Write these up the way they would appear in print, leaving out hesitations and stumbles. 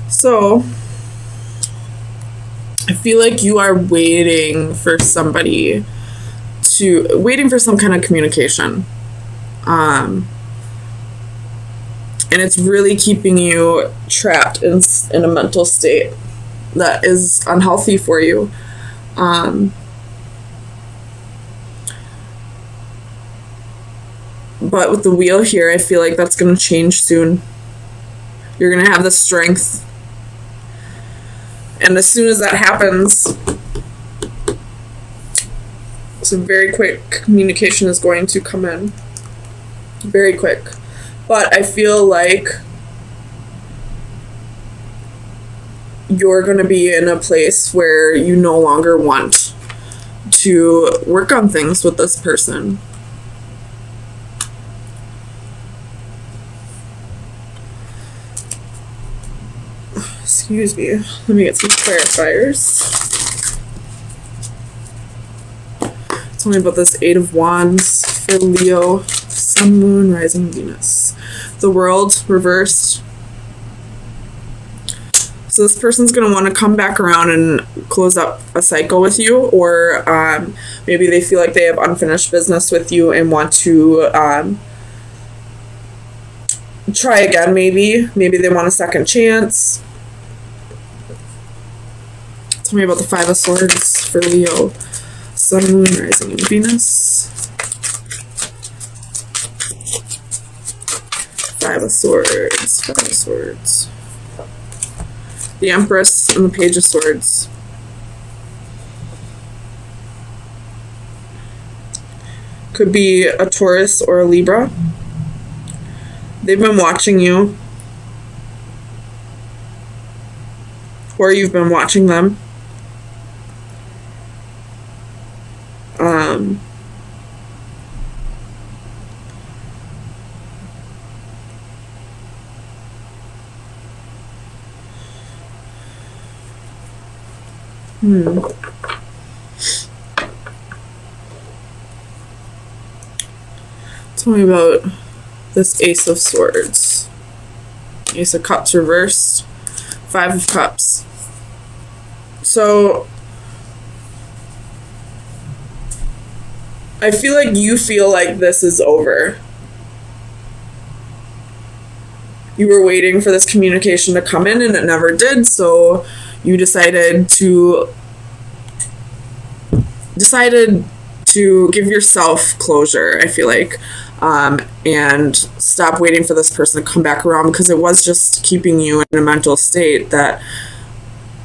So I feel like you are waiting for some kind of communication. And it's really keeping you trapped in a mental state that is unhealthy for you. But with the wheel here, I feel like that's going to change soon. You're going to have the strength. And as soon as that happens, some very quick communication is going to come in. Very quick. But I feel like you're going to be in a place where you no longer want to work on things with this person. Excuse me. Let me get some clarifiers. Tell me about this Eight of Wands for Leo, Sun, Moon, Rising, Venus. The World reversed. So this person's going to want to come back around and close up a cycle with you, or maybe they feel like they have unfinished business with you and want to try again. Maybe they want a second chance. Tell me about the Five of Swords for Leo, Sun, Moon, Rising, and Venus. Five of Swords, Five of Swords. The Empress and the Page of Swords. Could be a Taurus or a Libra. They've been watching you, or you've been watching them. Tell me about this Ace of Swords. Ace of Cups reversed. Five of Cups. So I feel like you feel like this is over. You were waiting for this communication to come in and it never did, so you decided to give yourself closure, I feel like, and stop waiting for this person to come back around, because it was just keeping you in a mental state that,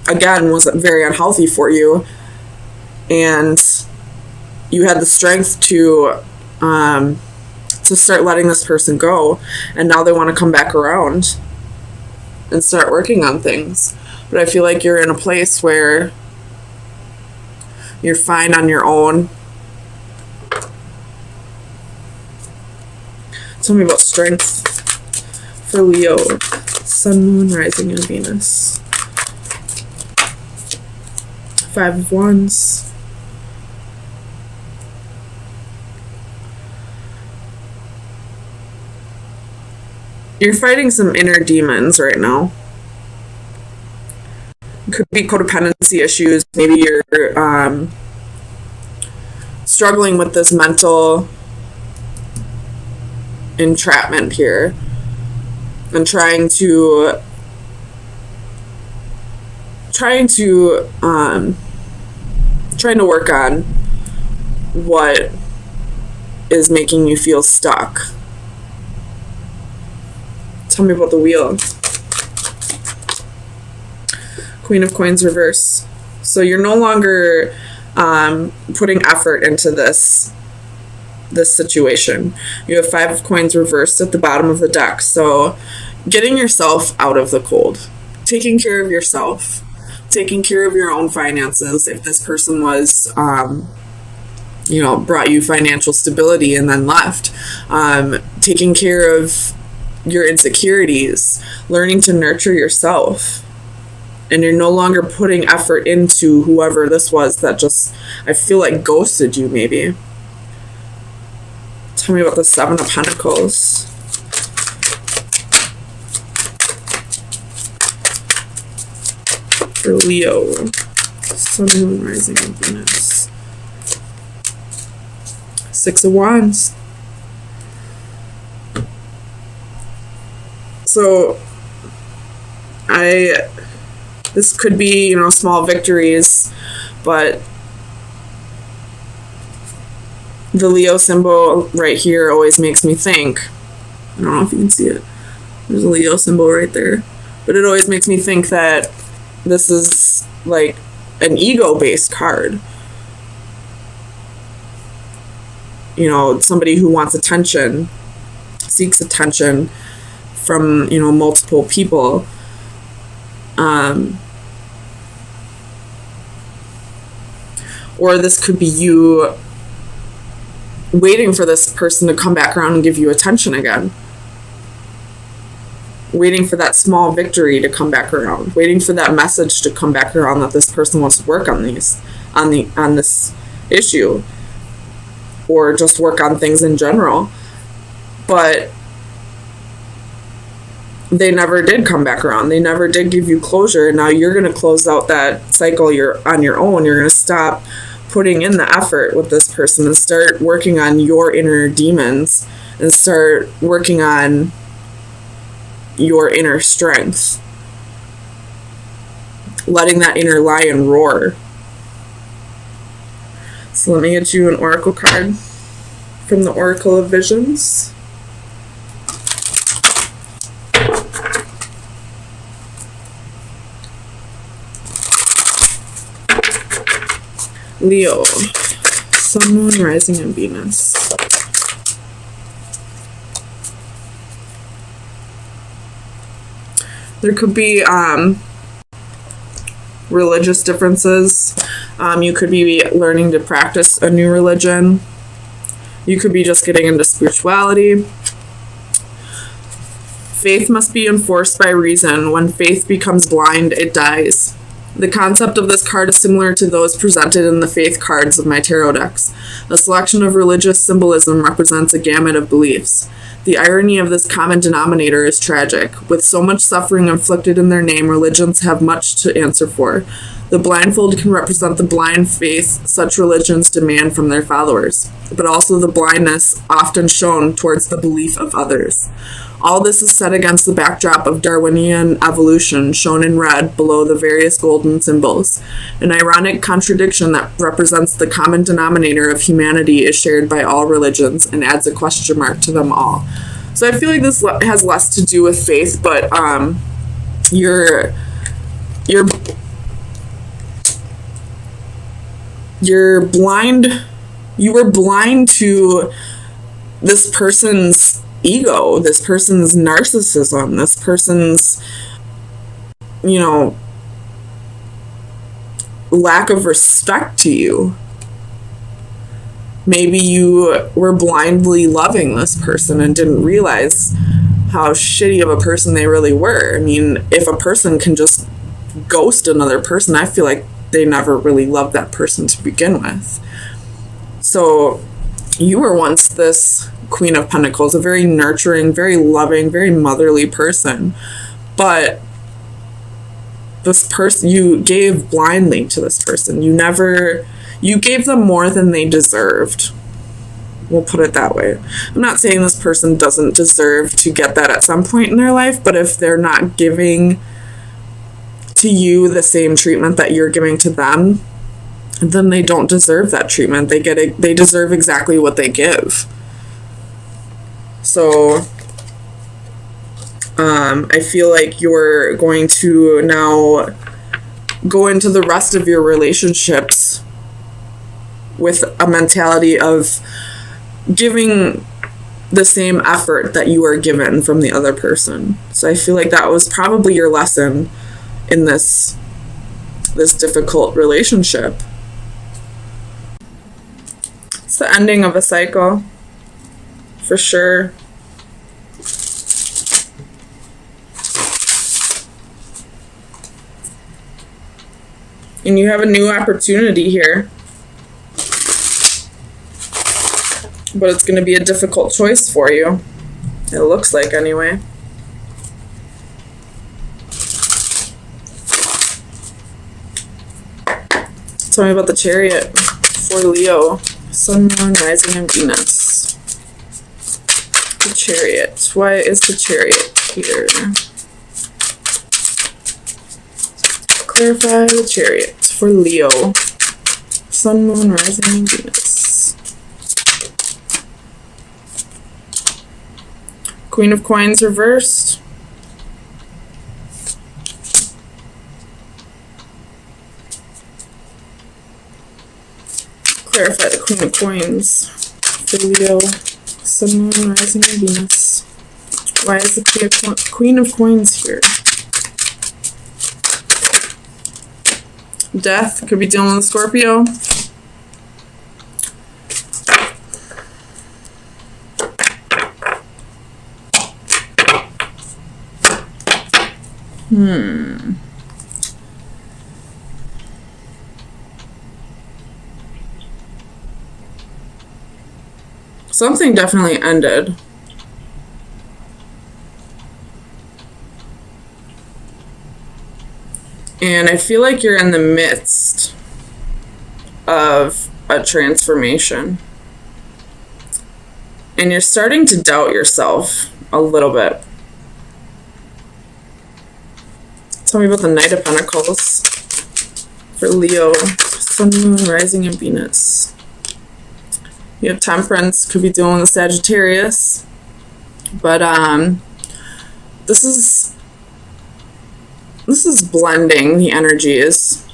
again, was very unhealthy for you. And you had the strength to start letting this person go, and now they want to come back around and start working on things. But I feel like you're in a place where you're fine on your own. Tell me about strength for Leo, Sun, Moon, Rising, and Venus. Five of Wands. You're fighting some inner demons right now. It could be codependency issues. Maybe you're struggling with this mental entrapment here and trying to work on what is making you feel stuck. Tell me about the Wheel. Queen of Coins reverse. So you're no longer putting effort into this situation. You have Five of Coins reversed at the bottom of the deck. So getting yourself out of the cold, taking care of yourself, taking care of your own finances. If this person was, brought you financial stability and then left, taking care of your insecurities, learning to nurture yourself. And you're no longer putting effort into whoever this was that just, I feel like, ghosted you, maybe. Tell me about the Seven of Pentacles. for Leo. Sun, Moon, Rising, and Venus. Six of Wands. So, this could be, you know, small victories, but the Leo symbol right here always makes me think. I don't know if you can see it. There's a Leo symbol right there. But it always makes me think that this is like an ego-based card. You know, somebody who wants attention, seeks attention from, you know, multiple people. Or this could be you waiting for this person to come back around and give you attention again. Waiting for that small victory to come back around. Waiting for that message to come back around that this person wants to work on this issue. Or just work on things in general. But they never did come back around. They never did give you closure. And now you're going to close out that cycle on your own. You're going to stop putting in the effort with this person and start working on your inner demons and start working on your inner strength. Letting that inner lion roar. So let me get you an oracle card from the Oracle of Visions. Leo, Sun, Moon, Rising, and Venus. There could be religious differences. You could be learning to practice a new religion. You could be just getting into spirituality. Faith must be enforced by reason. When faith becomes blind, it dies. The concept of this card is similar to those presented in the faith cards of my tarot decks. A selection of religious symbolism represents a gamut of beliefs. The irony of this common denominator is tragic. With so much suffering inflicted in their name, religions have much to answer for. The blindfold can represent the blind faith such religions demand from their followers, but also the blindness often shown towards the belief of others. All this is set against the backdrop of Darwinian evolution, shown in red below the various golden symbols. An ironic contradiction that represents the common denominator of humanity is shared by all religions and adds a question mark to them all. So I feel like this has less to do with faith, but you're blind. You were blind to this person's ego, this person's narcissism, this person's, you know, lack of respect to you. Maybe you were blindly loving this person and didn't realize how shitty of a person they really were. I mean, if a person can just ghost another person, I feel like they never really loved that person to begin with. So you were once this Queen of Pentacles, a very nurturing, very loving, very motherly person. But this person, you gave blindly to this person. You gave them more than they deserved. We'll put it that way. I'm not saying this person doesn't deserve to get that at some point in their life, but if they're not giving to you the same treatment that you're giving to them, then they don't deserve that treatment. They deserve exactly what they give. So I feel like you're going to now go into the rest of your relationships with a mentality of giving the same effort that you are given from the other person. So I feel like that was probably your lesson in this difficult relationship. It's the ending of a cycle, for sure. And you have a new opportunity here. But it's going to be a difficult choice for you. It looks like, anyway. Tell me about the Chariot for Leo, Sun, Moon, Rising, and Venus. The Chariot. Why is the Chariot here? Clarify the Chariot for Leo, Sun, Moon, Rising, and Venus. Queen of Coins reversed. Clarify the Queen of Coins for Leo, Sun, Moon, Rising, and Venus. Why is the Queen of Coins here? Death. Could be dealing with Scorpio. Something definitely ended. And I feel like you're in the midst of a transformation. And you're starting to doubt yourself a little bit. Tell me about the Knight of Pentacles for Leo, Sun, Moon, Rising, and Venus. You have Temperance, could be dealing with Sagittarius. But this is blending the energies.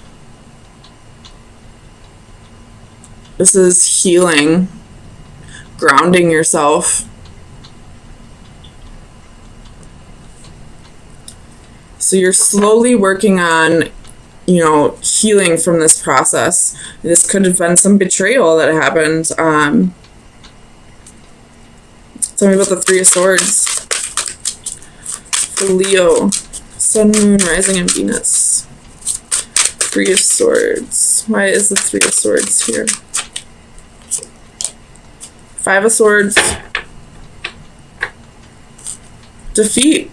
This is healing, grounding yourself. So you're slowly working on, you know, healing from this process. This could have been some betrayal that happened. Tell me about the Three of Swords for Leo, Sun, Moon, Rising, and Venus. Three of Swords. Why is the Three of Swords here? Five of Swords. Defeat.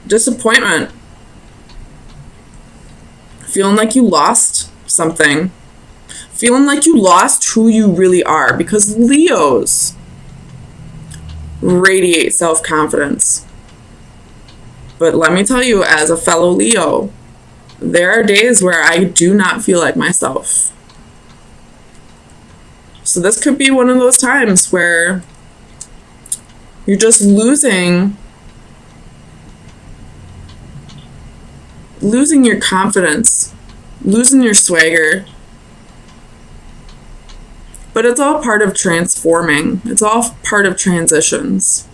Disappointment. Feeling like you lost something. Feeling like you lost who you really are. Because Leos radiate self-confidence. But let me tell you, as a fellow Leo, there are days where I do not feel like myself. So this could be one of those times where you're just losing your confidence, losing your swagger. But it's all part of transforming. It's all part of transitions.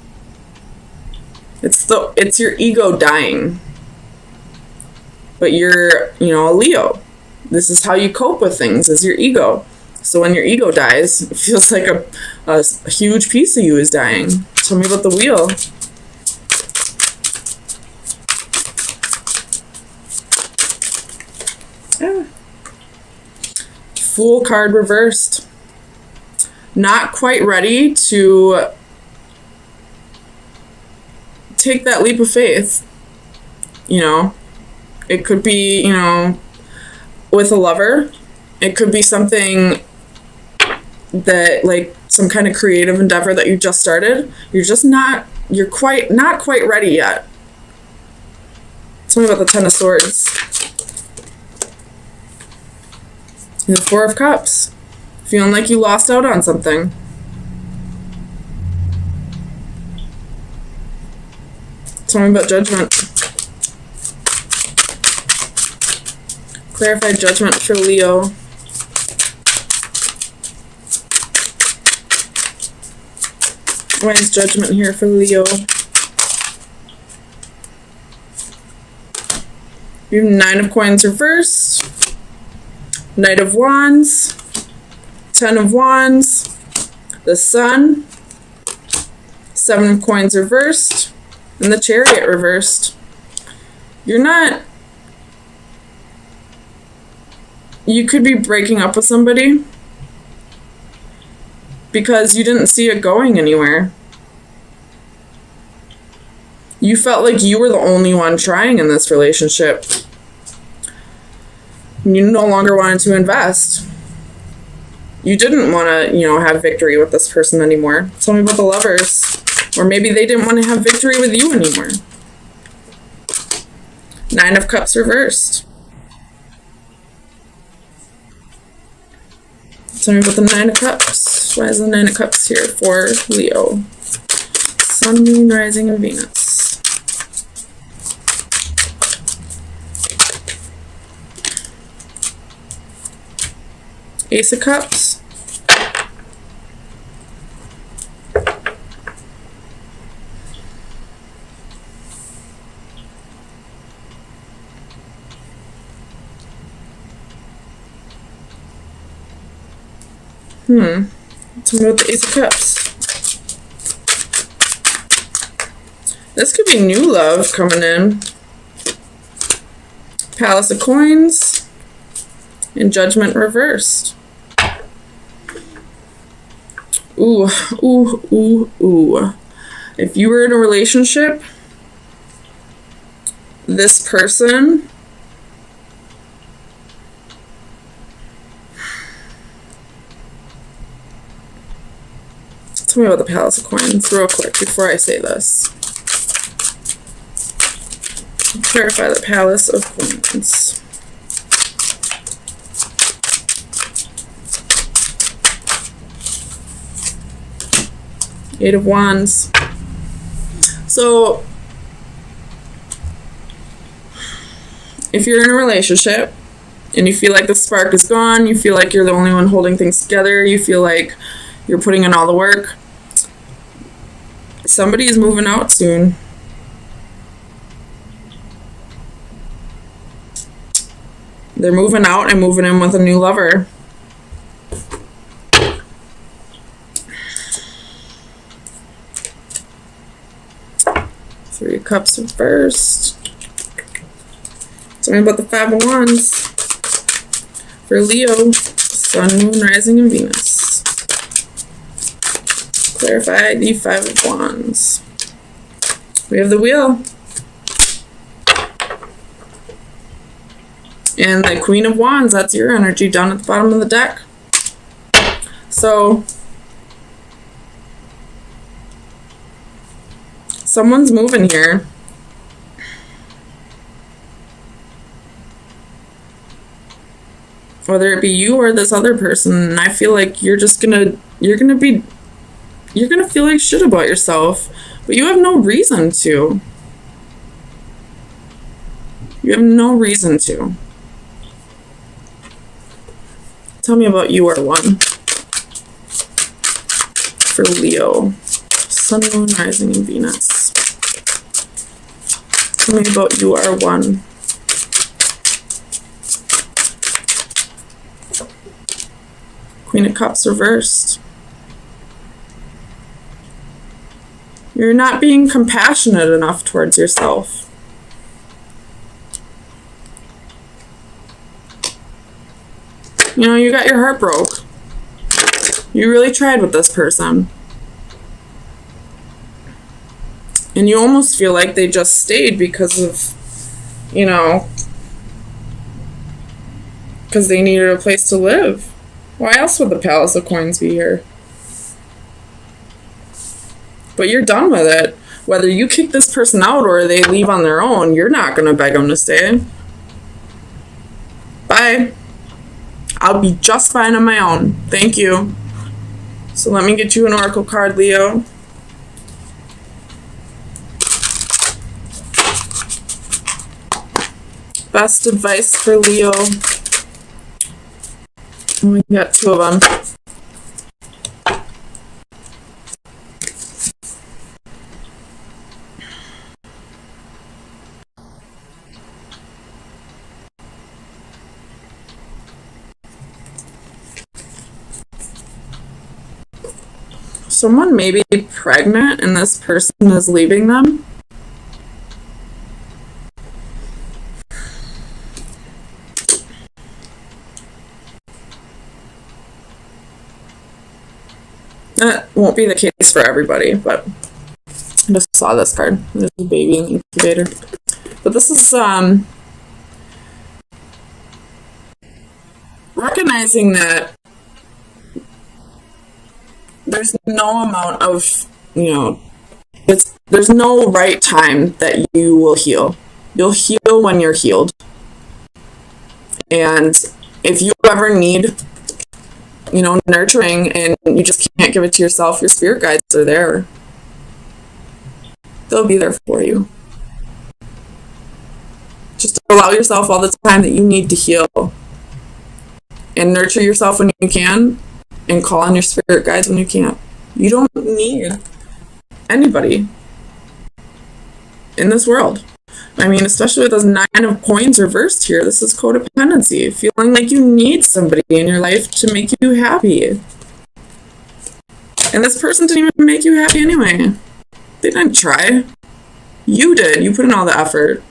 It's your ego dying. But you're, you know, a Leo. This is how you cope with things, is your ego. So when your ego dies, it feels like a huge piece of you is dying. Tell me about the Wheel. Fool card reversed. Not quite ready to take that leap of faith. You know, it could be, you know, with a lover. It could be something that, like, some kind of creative endeavor that you just started. You're not quite ready yet. Tell me about the Ten of Swords. And the Four of Cups. Feeling like you lost out on something. Tell me about Judgment. Clarify Judgment for Leo. Why is Judgment here for Leo? You have Nine of Coins reversed. Knight of Wands. Ten of Wands, the Sun, Seven of Coins reversed, and the Chariot reversed. You could be breaking up with somebody because you didn't see it going anywhere. You felt like you were the only one trying in this relationship. You no longer wanted to invest. You didn't want to, have victory with this person anymore. Tell me about the Lovers. Or maybe they didn't want to have victory with you anymore. 9 of Cups reversed. Tell me about the 9 of Cups. Why is the 9 of Cups here for Leo? Sun, Moon, Rising, and Venus. Ace of Cups. Tell me about the Ace of Cups. This could be new love coming in. Palace of Coins. And Judgment reversed. Ooh, ooh, ooh, ooh. If you were in a relationship, this person tell me about the Palace of Coins real quick before I say this. Clarify the Palace of Coins. Eight of Wands. So, if you're in a relationship and you feel like the spark is gone, you feel like you're the only one holding things together, you feel like you're putting in all the work, somebody is moving out soon. They're moving out and moving in with a new lover. Three of Cups reversed. Tell me about the 5 of Wands for Leo, Sun, Moon, Rising, and Venus. Clarify the 5 of Wands. We have the Wheel. And the Queen of Wands, that's your energy down at the bottom of the deck. So, someone's moving here. Whether it be you or this other person, and I feel like you're gonna feel like shit about yourself, but you have no reason to. You have no reason to. Tell me about you are one for Leo, Sun, Moon, Rising, and Venus. Tell me about you are one. Queen of Cups reversed. You're not being compassionate enough towards yourself. You got your heart broke. You really tried with this person. And you almost feel like they just stayed because of, because they needed a place to live. Why else would the Palace of Coins be here? But you're done with it. Whether you kick this person out or they leave on their own, you're not going to beg them to stay. Bye. I'll be just fine on my own. Thank you. So let me get you an oracle card, Leo. Best advice for Leo. We got 2 of them. Someone may be pregnant and this person is leaving them. That won't be the case for everybody, but I just saw this card. There's a baby in the incubator. But this is recognizing that there's no amount of, there's no right time that you will heal. You'll heal when you're healed. And if you ever need, nurturing and you just can't give it to yourself, your spirit guides are there. They'll be there for you. Just allow yourself all the time that you need to heal. And nurture yourself when you can, and call on your spirit guides when you can't. You don't need anybody in this world. I mean, especially with those 9 of coins reversed here, this is codependency. Feeling like you need somebody in your life to make you happy. And this person didn't even make you happy anyway. They didn't try. You did. You put in all the effort.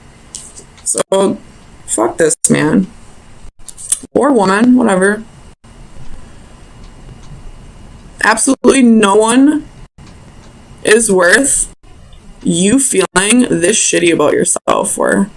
So, fuck this, man. Or woman, whatever. Absolutely no one is worth you feeling this shitty about yourself for.